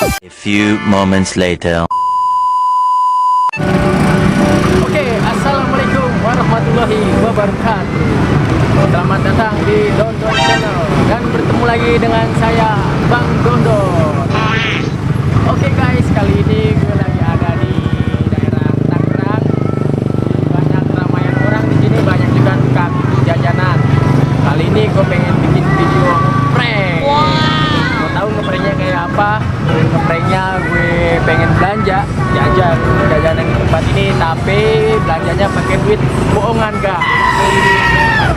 A few moments later. Oke, assalamualaikum warahmatullahi wabarakatuh. Selamat datang di Dondon Channel dan bertemu lagi dengan saya Bang Dondon. Oke guys, kali ini gue lagi ada di daerah Tangerang. Banyak ramaian orang di sini, banyak juga tukang jajanan. Kali ini gue pengen bikin video ngeprank. Mau tahu ngepranknya kayak apa? Ngepranknya gue pengen belanja jajanan di tempat ini, tapi belanjanya pakai duit bohongan guys.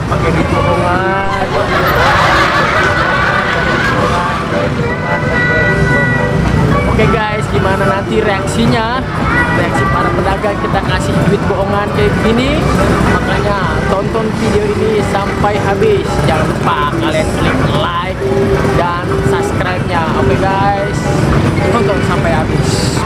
Pakai duit bohongan. Oke guys, gimana nanti reaksinya? Reaksi para pedagang kita kasih duit bohongan kayak gini. Makanya tonton video ini sampai habis. Jangan lupa kalian klik like dan subscribe-nya. Oke guys, tonton sampai habis.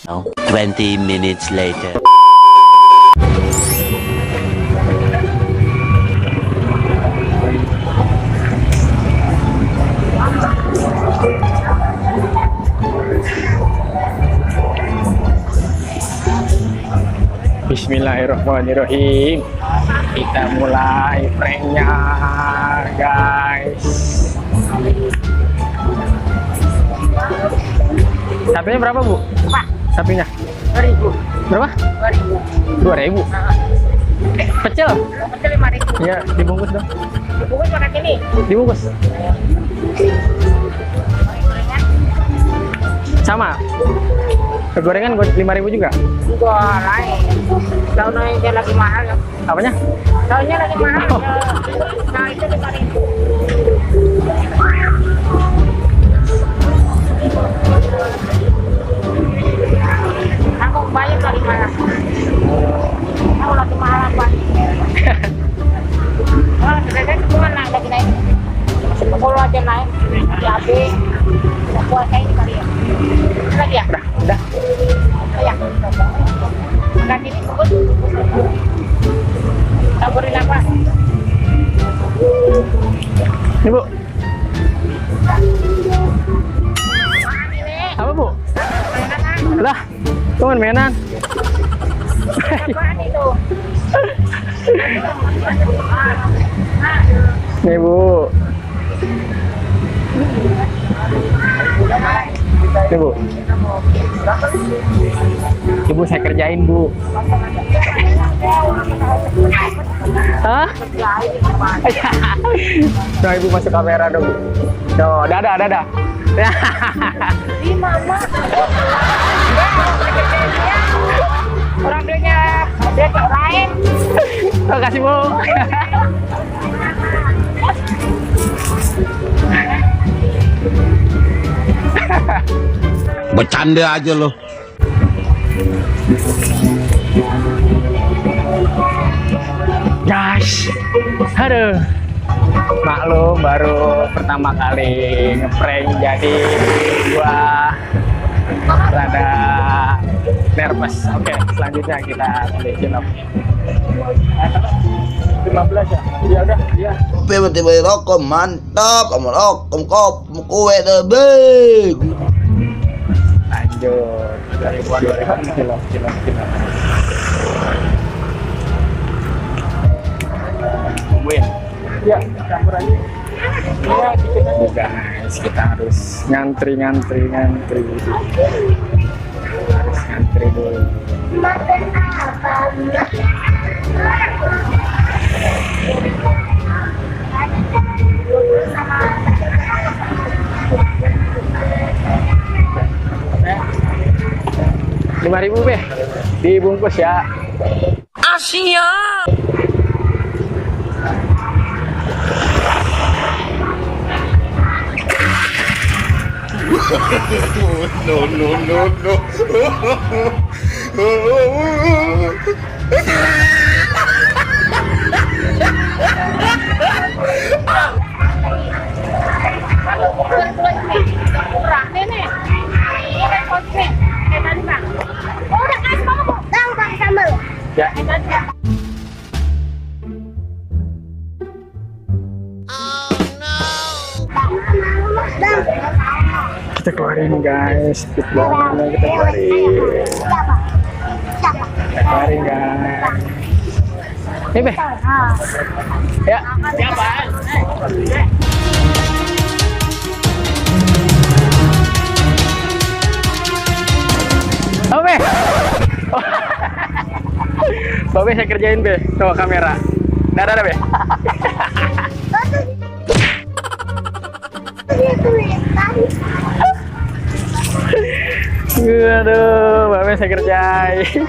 Now, 20 minutes later. Bismillahirrahmanirrahim. Kita mulai pranknya guys. Satunya berapa bu? Satunya 2.000. berapa? 2.000. Pecel? Pecel 5.000. Ya, dibungkus dong. Dibungkus pakai ini. Dibungkus. Sama. Kegorengan 5.000 juga. Enggak lain. Daunnya dia lagi mahal ya. Apanya? Daunnya lagi mahal. Oh. Nah itu 5.000. Aku bayar lagi mahal. Aku lagi mahal apa? Oh, sudah semua lagi naik. Kalau aja naik, jadi puasa ini kali ya. Lagi ya? Udah. Oh ya. Makan ini bungkus. Taburin apa? Ini bu. Makan ini. Apa bu? Mainan. Lah, tuh mainan. Apaan itu? Nih bu. Nih bu. Ibu saya kerjain bu. Hah? Nah ibu masuk kamera dong. Tuh, dadah. Di mama. Orang belinya dia lain. Terima kasih bu. Bercanda aja loh. Guys, aduh, maklum baru pertama kali ngeprank, jadi gua rada nervous. Oke, selanjutnya kita beli cilok 15 ya. Ya udah, ya. Tiba-tiba rokok mantap, kamu rokok kop kue lebih. Lanjut, 2000 cilok. Tungguin. Ya, campur aja. Ya, dikit aja guys, kita harus ngantri. Harus ngantri dulu. Rp5.000 be, dibungkus ya. Asia. No. Ya. Kita keluarin guys, gimana kita keluarin. Kita keluarin guys. Ini Be. Ya. Oh, Be. Oh. Be, saya kerjain Be, bawa kamera. Dadah Be. Aduh, Babe saya kerjain.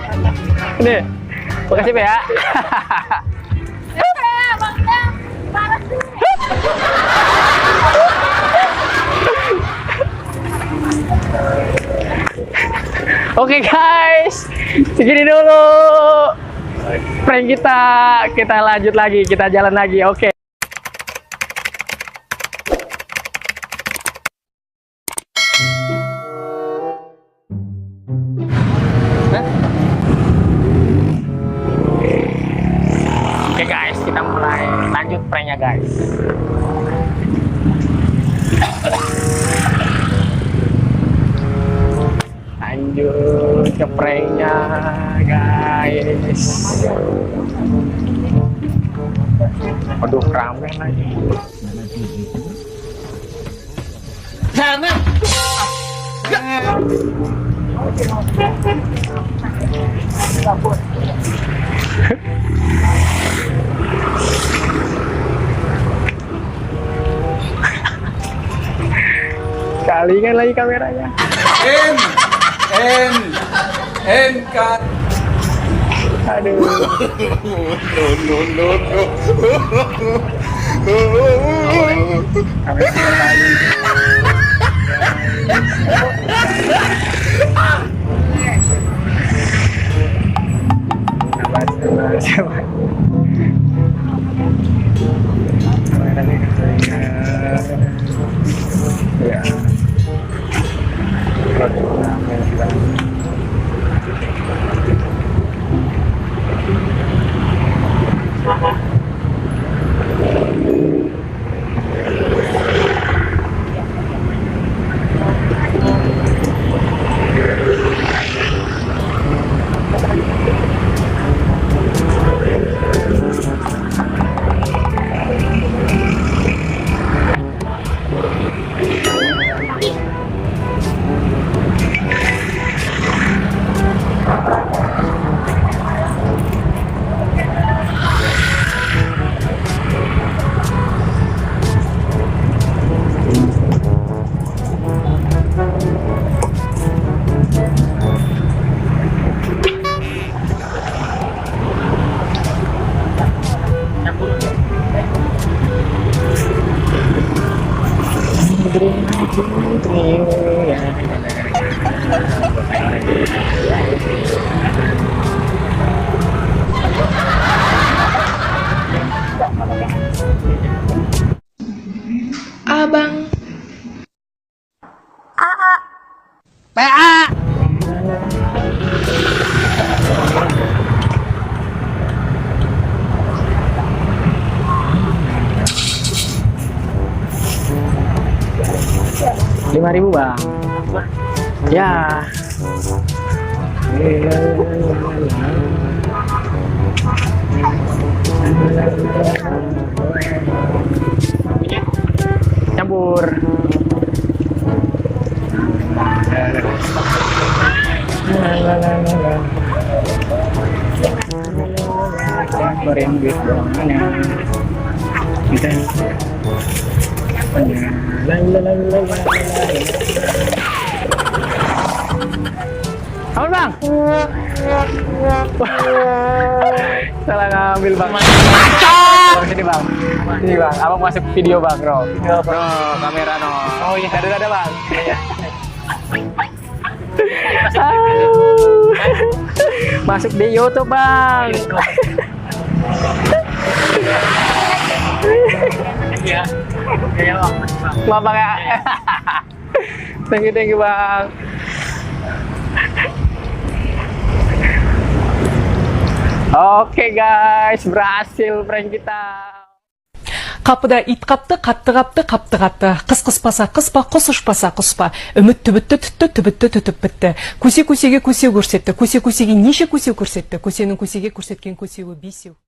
Ini, makasih Be ya. Oke guys, segini dulu prank kita. Kita lanjut lagi, kita jalan lagi. Oke. Oke guys, kita mulai lanjut pranknya guys. Lanjut ke pranknya guys. Aduh, rame lagi. Sana. Kalingan lagi kameranya. Cut. Aduh. Kamera lagi. Sabar. Ya. Abang PA. Rp5.000 bang. Ya. Campur. Korean duit doang mana? Kita. Apa bang? Salah ngambil bang. Bang sini bang. Sini bang. Abang masuk video bang, bro. Video bro, kamera no. Oh iya, ada bang. Masuk di YouTube bang. Iya. Iya bang. Maaf bang ya. Thank you bang. Oke guys, berhasil prank kita. Kapıda it kaptı, kattı kaptı, kaptı kattı. Kız kıspasa kıспа, құс ұшпаса құспа. Үміт түбітті түтті, түбітті түтіп бітті. Көсе көсеге көсе көрсетті. Көсе көсеге неше көсе көрсетті. Көсенің көсеге көрсеткен көсеуі бесеу.